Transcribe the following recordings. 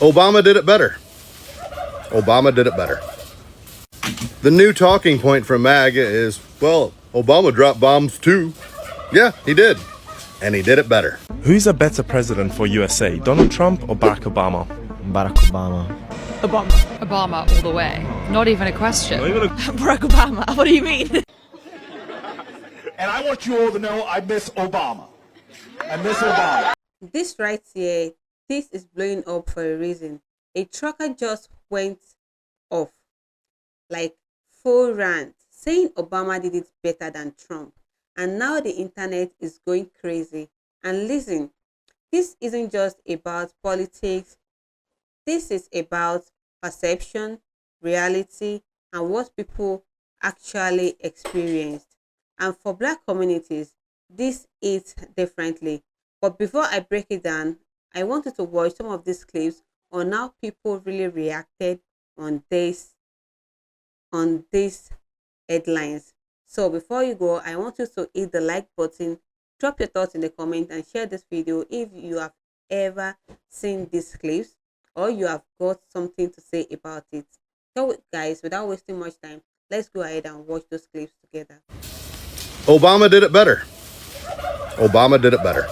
Obama did it better. Obama did it better. The new talking point from MAGA is, well, Obama dropped bombs too. Yeah, he did. And he did it better. Who's a better president for USA, Donald Trump or Barack Obama? Barack Obama. Obama. Obama all the way. Not even a question. Barack Obama. What do you mean? And I want you all to know I miss Obama. I miss Obama. This right here, this is blowing up for a reason. A trucker just went off like full rant saying Obama did it better than Trump. And now the internet is going crazy. And listen, this isn't just about politics. This is about perception, reality, and what people actually experienced. And for Black communities, this is differently. But before I break it down, I want you to watch some of these clips on how people really reacted on these headlines. So before you go, I want you to hit the like button, drop your thoughts in the comment, and share this video if you have ever seen these clips or you have got something to say about it. So guys, without wasting much time, let's go ahead and watch those clips together. Obama did it better. Obama did it better.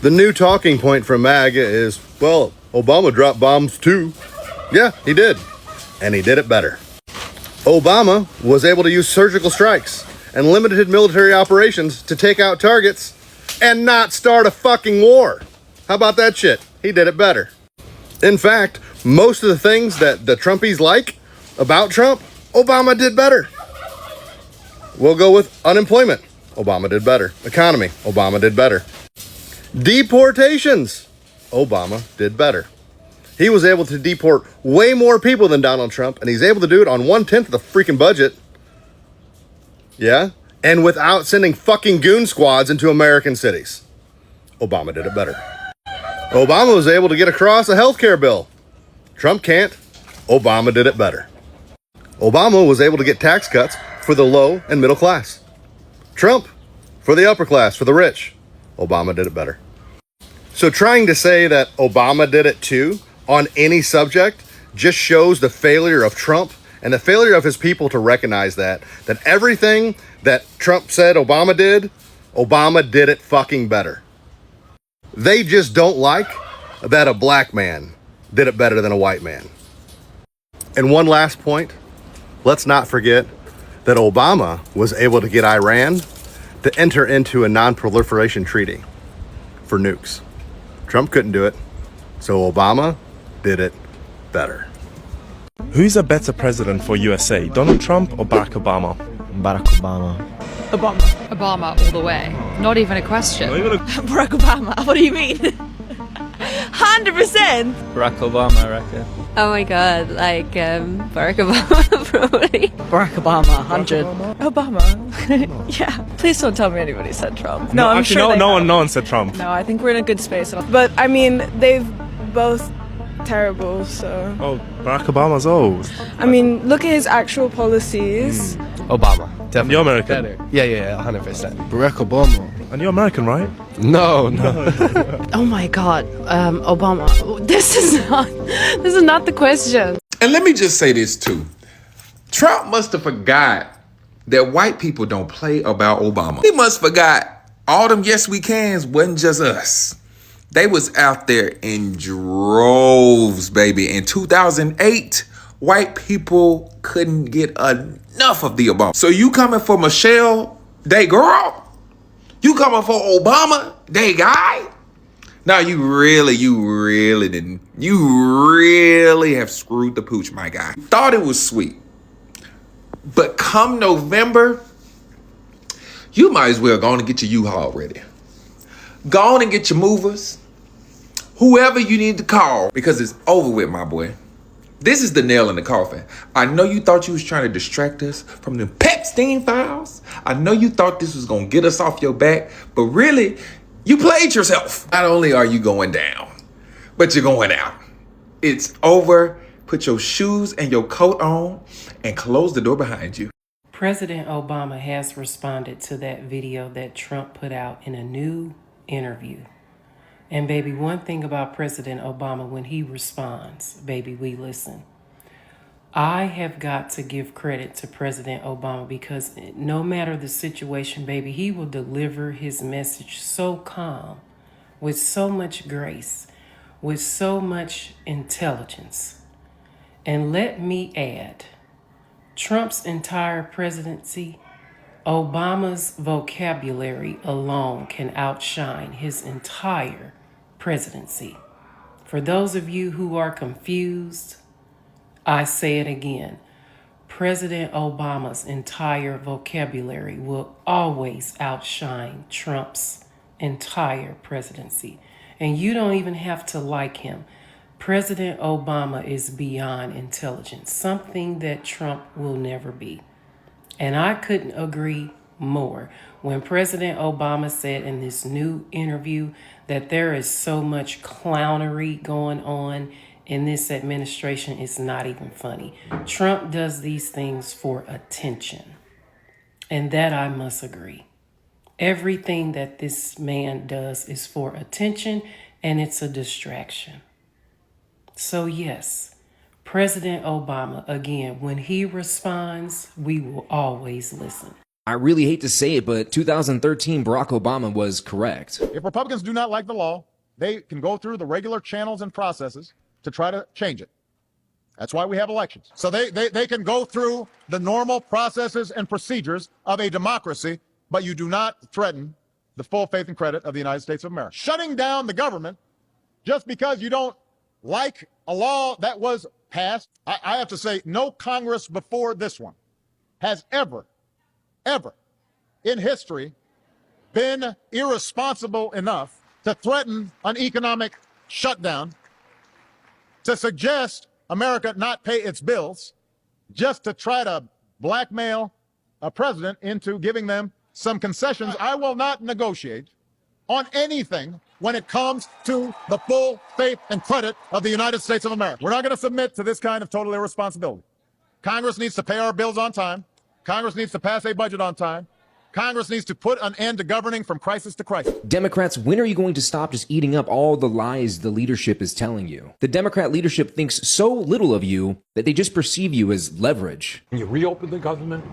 The new talking point from MAGA is, well, Obama dropped bombs too. Yeah, he did. And he did it better. Obama was able to use surgical strikes and limited military operations to take out targets and not start a fucking war. How about that shit? He did it better. In fact, most of the things that the Trumpies like about Trump, Obama did better. We'll go with unemployment. Obama did better. Economy. Obama did better. Deportations. Obama did better. He was able to deport way more people than Donald Trump, and he's able to do it on 1/10 of the freaking budget. Yeah? And without sending fucking goon squads into American cities. Obama did it better. Obama was able to get across a healthcare bill. Trump can't. Obama did it better. Obama was able to get tax cuts for the low and middle class. Trump for the upper class, for the rich. Obama did it better. So trying to say that Obama did it too on any subject just shows the failure of Trump and the failure of his people to recognize that everything that Trump said Obama did it fucking better. They just don't like that a black man did it better than a white man. And one last point, let's not forget that Obama was able to get Iran to enter into a non-proliferation treaty for nukes. Trump couldn't do it, so Obama did it better. Who's a better president for USA, Donald Trump or Barack Obama? Barack Obama. Obama. Obama all the way. Not even a question. Barack Obama. What do you mean? 100%. Barack Obama, I reckon. Oh my god, like Barack Obama, probably. Barack Obama, 100. Obama. Yeah. Please don't tell me anybody said Trump. No, I'm actually, sure no one said Trump. No, I think we're in a good space. But I mean, they've both terrible, so. Oh, Barack Obama's old. I mean, look at his actual policies. Obama. Definitely. And you're American? Better. Yeah, 100%. Barack Obama. And you're American, right? No. Oh my god, Obama. This is not the question. And let me just say this too. Trump must have forgot that white people don't play about Obama. He must forgot all them yes we cans wasn't just us. They was out there in droves, baby. In 2008, white people couldn't get enough of the Obama. So you coming for Michelle, they girl? You coming for Obama, they guy? Now you really have screwed the pooch, my guy. Thought it was sweet. But come November, you might as well go on and get your U-Haul ready. Go on and get your movers. Whoever you need to call, because it's over with, my boy. This is the nail in the coffin. I know you thought you was trying to distract us from the Pepstein files. I know you thought this was going to get us off your back, but really, you played yourself. Not only are you going down, but you're going out. It's over. Put your shoes and your coat on and close the door behind you. President Obama has responded to that video that Trump put out in a new interview. And baby, one thing about President Obama, when he responds, baby, we listen. I have got to give credit to President Obama because no matter the situation, baby, he will deliver his message so calm, with so much grace, with so much intelligence. And let me add, Trump's entire presidency, Obama's vocabulary alone can outshine his entire presidency. For those of you who are confused, I say it again. President Obama's entire vocabulary will always outshine Trump's entire presidency. And you don't even have to like him. President Obama is beyond intelligent, something that Trump will never be. And I couldn't agree more when President Obama said in this new interview that there is so much clownery going on in this administration, it's not even funny. Trump does these things for attention. And that I must agree. Everything that this man does is for attention, and it's a distraction. So yes, President Obama, again, when he responds, we will always listen. I really hate to say it, but 2013 Barack Obama was correct. If Republicans do not like the law, they can go through the regular channels and processes to try to change it. That's why we have elections. So they can go through the normal processes and procedures of a democracy, but you do not threaten the full faith and credit of the United States of America. Shutting down the government just because you don't like a law that was passed, I have to say, no Congress before this one has ever in history been irresponsible enough to threaten an economic shutdown, to suggest America not pay its bills, just to try to blackmail a president into giving them some concessions. I will not negotiate on anything when it comes to the full faith and credit of the United States of America. We're not going to submit to this kind of total irresponsibility. Congress needs to pay our bills on time. Congress needs to pass a budget on time. Congress needs to put an end to governing from crisis to crisis. Democrats, when are you going to stop just eating up all the lies the leadership is telling you? The Democrat leadership thinks so little of you that they just perceive you as leverage. When you reopen the government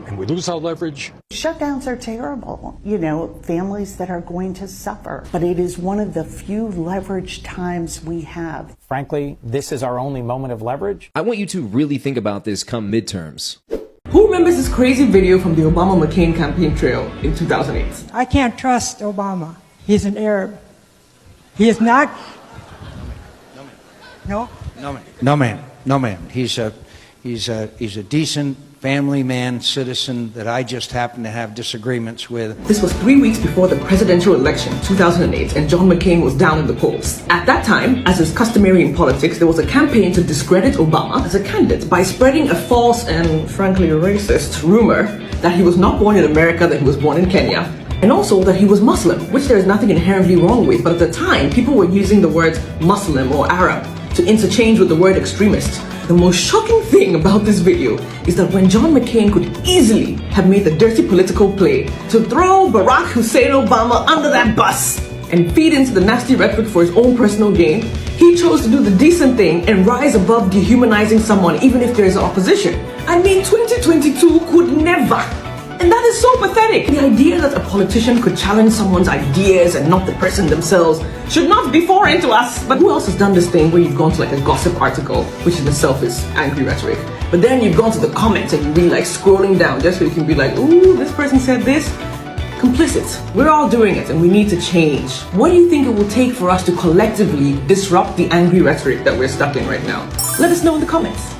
and we lose our leverage. Shutdowns are terrible. You know, families that are going to suffer. But it is one of the few leverage times we have. Frankly, this is our only moment of leverage. I want you to really think about this come midterms. Who remembers this crazy video from the Obama-McCain campaign trail in 2008? I can't trust Obama. He's an Arab. He is not. No? No, ma'am. No, ma'am. No, ma'am. He's a decent family man, citizen that I just happen to have disagreements with. This was 3 weeks before the presidential election, 2008, and John McCain was down in the polls. At that time, as is customary in politics, there was a campaign to discredit Obama as a candidate by spreading a false and frankly racist rumor that he was not born in America, that he was born in Kenya, and also that he was Muslim, which there is nothing inherently wrong with, but at the time, people were using the words Muslim or Arab to interchange with the word extremist. The most shocking thing about this video is that when John McCain could easily have made the dirty political play to throw Barack Hussein Obama under that bus and feed into the nasty rhetoric for his own personal gain, he chose to do the decent thing and rise above dehumanizing someone even if there is opposition. I mean, 2022 could never. And that is so pathetic. The idea that a politician could challenge someone's ideas and not the person themselves should not be foreign to us. But who else has done this thing where you've gone to like a gossip article, which in itself is angry rhetoric, but then you've gone to the comments and you really like scrolling down just so you can be like, ooh, this person said this. Complicit. We're all doing it and we need to change. What do you think it will take for us to collectively disrupt the angry rhetoric that we're stuck in right now? Let us know in the comments.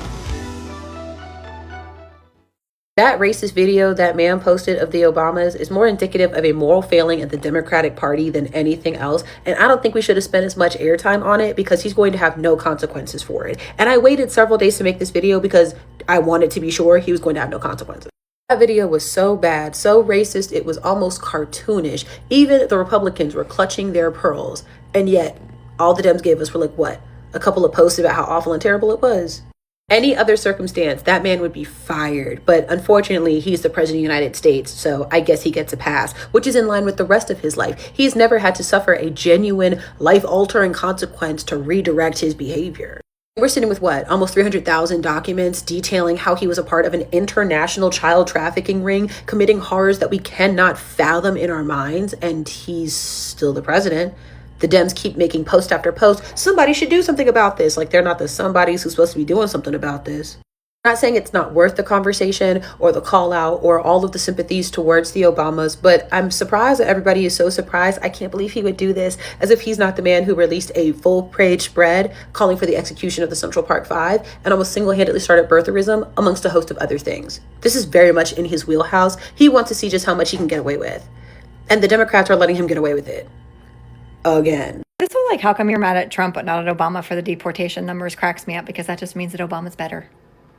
That racist video that man posted of the Obamas is more indicative of a moral failing at the Democratic Party than anything else. And I don't think we should have spent as much airtime on it because he's going to have no consequences for it. And I waited several days to make this video because I wanted to be sure he was going to have no consequences. That video was so bad, so racist, it was almost cartoonish. Even the Republicans were clutching their pearls. And yet, all the Dems gave us were like, what? A couple of posts about how awful and terrible it was. Any other circumstance, that man would be fired. But unfortunately, he's the president of the United States, so I guess he gets a pass, which is in line with the rest of his life. He's never had to suffer a genuine, life-altering consequence to redirect his behavior. We're sitting with what? Almost 300,000 documents detailing how he was a part of an international child trafficking ring, committing horrors that we cannot fathom in our minds, and he's still the president. The Dems keep making post after post. Somebody should do something about this. Like they're not the somebodies who's supposed to be doing something about this. I'm not saying it's not worth the conversation or the call out or all of the sympathies towards the Obamas, but I'm surprised that everybody is so surprised. I can't believe he would do this, as if he's not the man who released a full-page spread calling for the execution of the Central Park Five and almost single-handedly started birtherism, amongst a host of other things. This is very much in his wheelhouse. He wants to see just how much he can get away with. And the Democrats are letting him get away with it. Again. This whole, like, how come you're mad at Trump but not at Obama for the deportation numbers cracks me up, because that just means that Obama's better.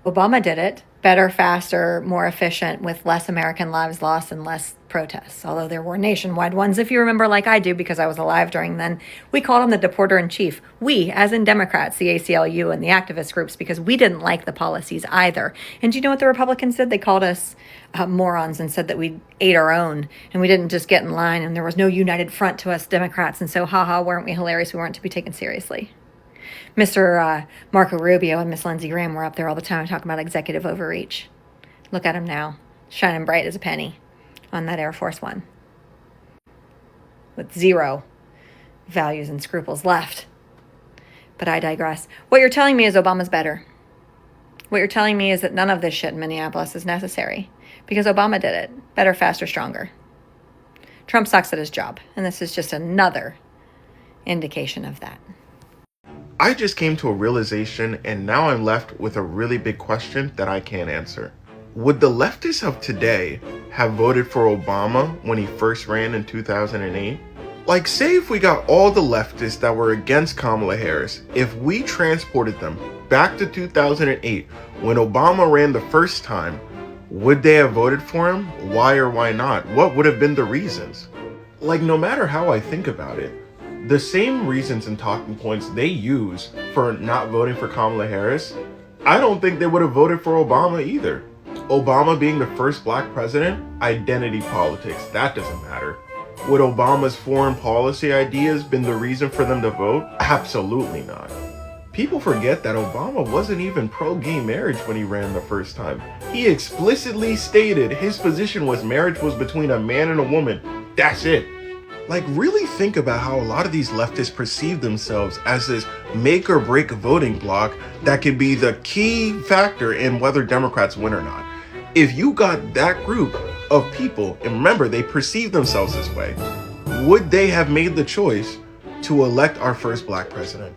Obama did it better, faster, more efficient, with less American lives lost and less protests. Although there were nationwide ones, if you remember, like I do, because I was alive during then. We called him the deporter in chief. We, as in Democrats, the ACLU and the activist groups, because we didn't like the policies either. And do you know what the Republicans did? They called us morons and said that we ate our own and we didn't just get in line and there was no united front to us Democrats. And so, haha, weren't we hilarious? We weren't to be taken seriously. Mr. Marco Rubio and Miss Lindsey Graham were up there all the time talking about executive overreach. Look at him now, shining bright as a penny on that Air Force One, with zero values and scruples left. But I digress. What you're telling me is Obama's better. What you're telling me is that none of this shit in Minneapolis is necessary, because Obama did it better, faster, stronger. Trump sucks at his job, and this is just another indication of that. I just came to a realization, and now I'm left with a really big question that I can't answer. Would the leftists of today have voted for Obama when he first ran in 2008? Like, say if we got all the leftists that were against Kamala Harris, if we transported them back to 2008 when Obama ran the first time, would they have voted for him? Why or why not? What would have been the reasons? Like, no matter how I think about it, the same reasons and talking points they use for not voting for Kamala Harris, I don't think they would have voted for Obama either. Obama being the first black president, identity politics, that doesn't matter. Would Obama's foreign policy ideas been the reason for them to vote? Absolutely not. People forget that Obama wasn't even pro-gay marriage when he ran the first time. He explicitly stated his position was marriage was between a man and a woman. That's it. Like, really think about how a lot of these leftists perceive themselves as this make or break voting bloc that could be the key factor in whether Democrats win or not. If you got that group of people, and remember, they perceive themselves this way, would they have made the choice to elect our first black president?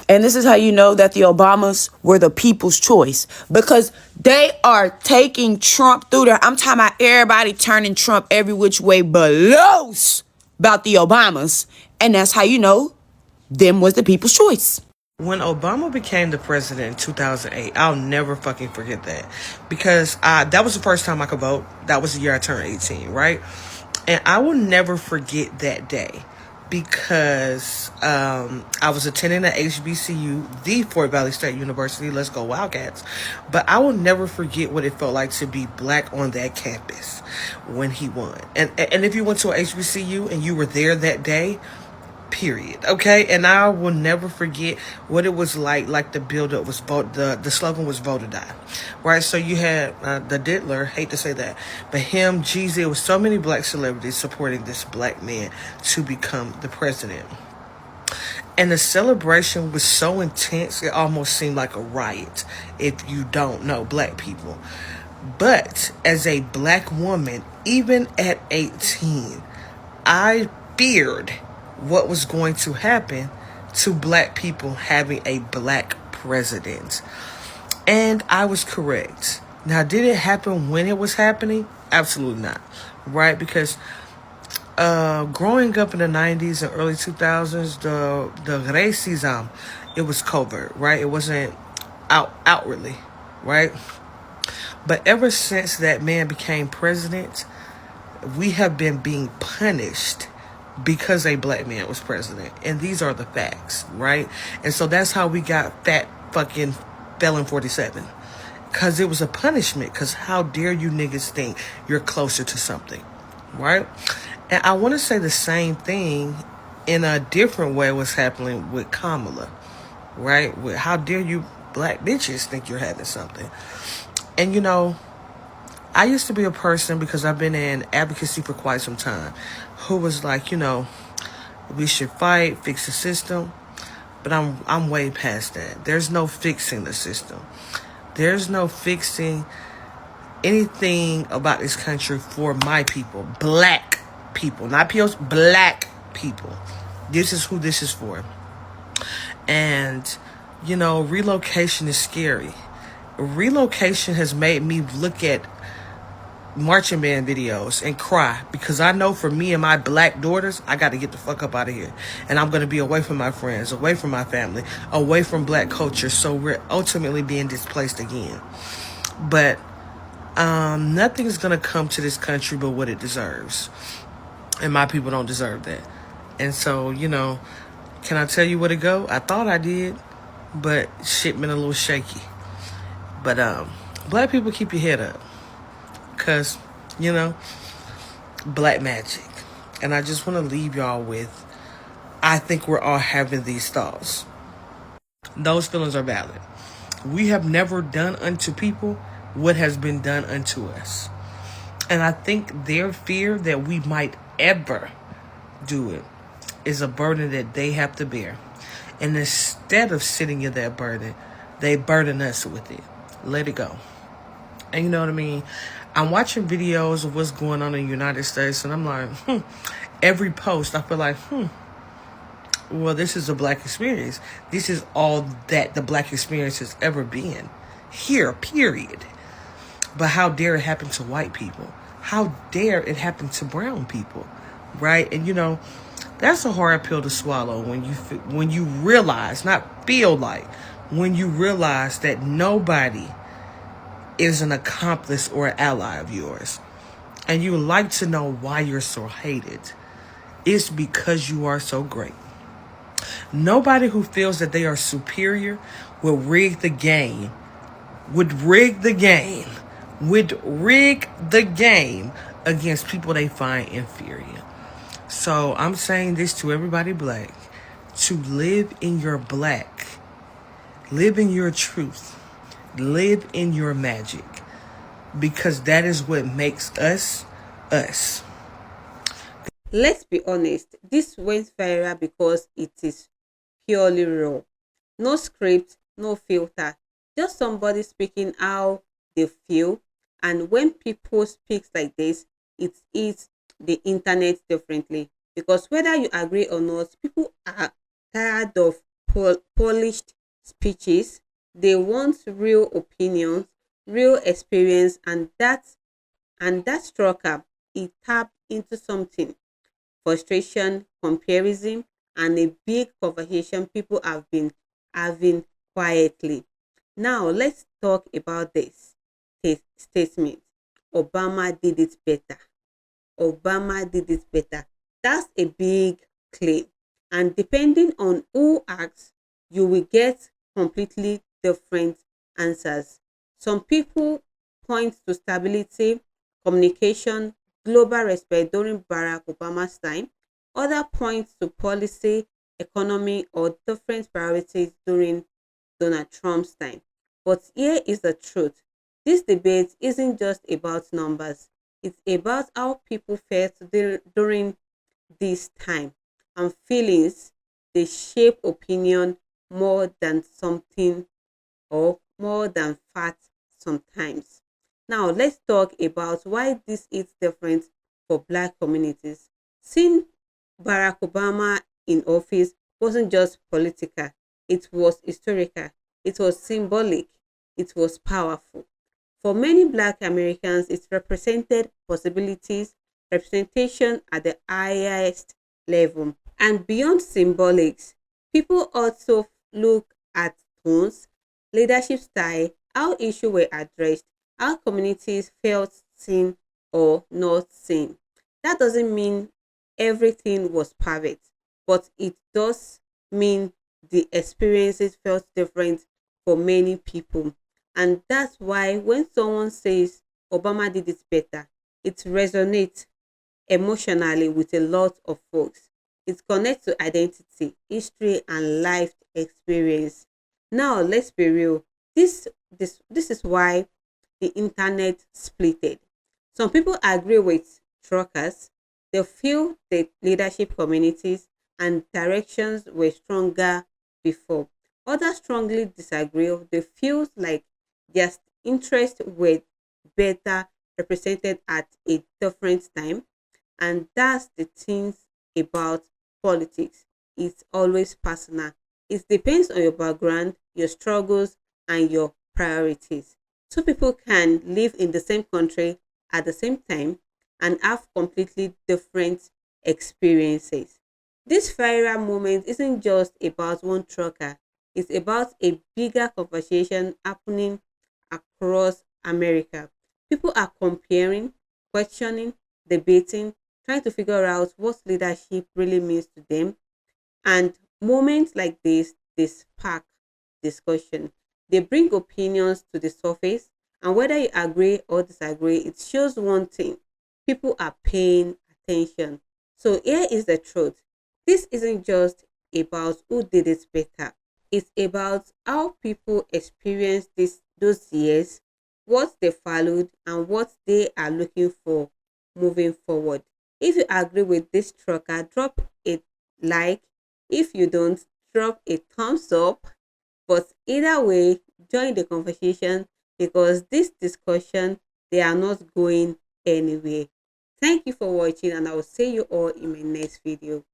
And this is how you know that the Obamas were the people's choice, because they are taking Trump through there. I'm talking about everybody turning Trump every which way but loose about the Obamas. And that's how you know them was the people's choice. When Obama became the president in 2008, I'll never fucking forget that, because that was the first time I could vote. That was the year I turned 18, right? And I will never forget that day, because I was attending at HBCU, the Fort Valley State University. Let's go Wildcats. But I will never forget what it felt like to be black on that campus when he won. And if you went to a HBCU and you were there that day, period. Okay, and I will never forget what it was like the build-up was vote. The slogan was "Vote or Die," right? So you had the Diddler, hate to say that, but him, Jeezy, it was so many black celebrities supporting this black man to become the president, and the celebration was so intense it almost seemed like a riot. If you don't know black people, but as a black woman, even at 18, I feared what was going to happen to black people having a black president. And I was correct. Now, did it happen when it was happening? Absolutely not. Right? Because growing up in the 90s and early 2000s, the racism, it was covert, right? It wasn't outwardly, right? But ever since that man became president, we have been being punished because a black man was president. And these are the facts, right? And so that's how we got fat fucking Felon 47. Because it was a punishment. Because how dare you niggas think you're closer to something, right? And I want to say the same thing in a different way what's happening with Kamala, right? With how dare you black bitches think you're having something. And you know, I used to be a person, because I've been in advocacy for quite some time, who was like, you know, we should fight, fix the system. But I'm way past that. There's no fixing the system. There's no fixing anything about this country for my people. Black people. Not POs, black people. This is who this is for. And, you know, relocation is scary. Relocation has made me look at marching band videos and cry, because I know for me and my black daughters, I got to get the fuck up out of here. And I'm going to be away from my friends, away from my family, away from black culture. So we're ultimately being displaced again. But nothing's going to come to this country but what it deserves. And my people don't deserve that. And so, you know, can I tell you where to go? I thought I did, but shit been a little shaky. But black people, keep your head up. Because, you know, black magic. And I just want to leave y'all with, I think we're all having these thoughts. Those feelings are valid. We have never done unto people what has been done unto us. And I think their fear that we might ever do it is a burden that they have to bear. And instead of sitting in that burden, they burden us with it. Let it go. And you know what I mean? I'm watching videos of what's going on in the United States, and I'm like, every post, I feel like, well, this is a black experience. This is all that the black experience has ever been. Here, period. But how dare it happen to white people? How dare it happen to brown people, right? And, you know, that's a hard pill to swallow when you realize, not feel like, when you realize that nobody is an accomplice or an ally of yours. And you would like to know why you're so hated. It's because you are so great. Nobody who feels that they are superior will rig the game. Would rig the game against people they find inferior. So I'm saying this to everybody black. To live in your black. Live in your truth. Live in your magic, because that is what makes us, us. Let's be honest, this went viral because it is purely raw. No script, no filter, just somebody speaking how they feel. And when people speak like this, it eats the internet differently. Because whether you agree or not, people are tired of polished speeches. They want real opinions, real experience, and that struck up. It tapped into something: frustration, comparison, and a big conversation people have been having quietly. Now let's talk about this statement. Obama did it better. Obama did it better. That's a big claim. And depending on who asks, you will get completely different answers. Some people point to stability, communication, global respect during Barack Obama's time. Others point to policy, economy, or different priorities during Donald Trump's time. But here is the truth. This debate isn't just about numbers. It's about how people felt during this time, and feelings. They shape opinion more than something, or more than facts sometimes. Now let's talk about why this is different for black communities. Seeing Barack Obama in office wasn't just political, it was historical, it was symbolic, it was powerful. For many black Americans, it represented possibilities, representation at the highest level. And beyond symbolics, people also look at tones, leadership style, how issues were addressed, how communities felt seen or not seen. That doesn't mean everything was perfect, but it does mean the experiences felt different for many people. And that's why when someone says Obama did it better, it resonates emotionally with a lot of folks. It connects to identity, history, and life experience. Now, let's be real. This is why the internet splitted. Some people agree with truckers. They feel the leadership communities and directions were stronger before. Others strongly disagree. They feel like their interests were better represented at a different time. And that's the things about politics. It's always personal. It depends on your background, your struggles, and your priorities. Two people can live in the same country at the same time and have completely different experiences. This viral moment isn't just about one trucker, it's about a bigger conversation happening across America. People are comparing, questioning, debating, trying to figure out what leadership really means to them. And moments like this, they spark discussion. They bring opinions to the surface, and whether you agree or disagree, it shows one thing: people are paying attention. So here is the truth: this isn't just about who did it better. It's about how people experience this those years, what they valued, and what they are looking for moving forward. If you agree with this trucker, drop a like. If you don't, drop a thumbs up. But either way, join the conversation because this discussion, they are not going anywhere. Thank you for watching, and I will see you all in my next video.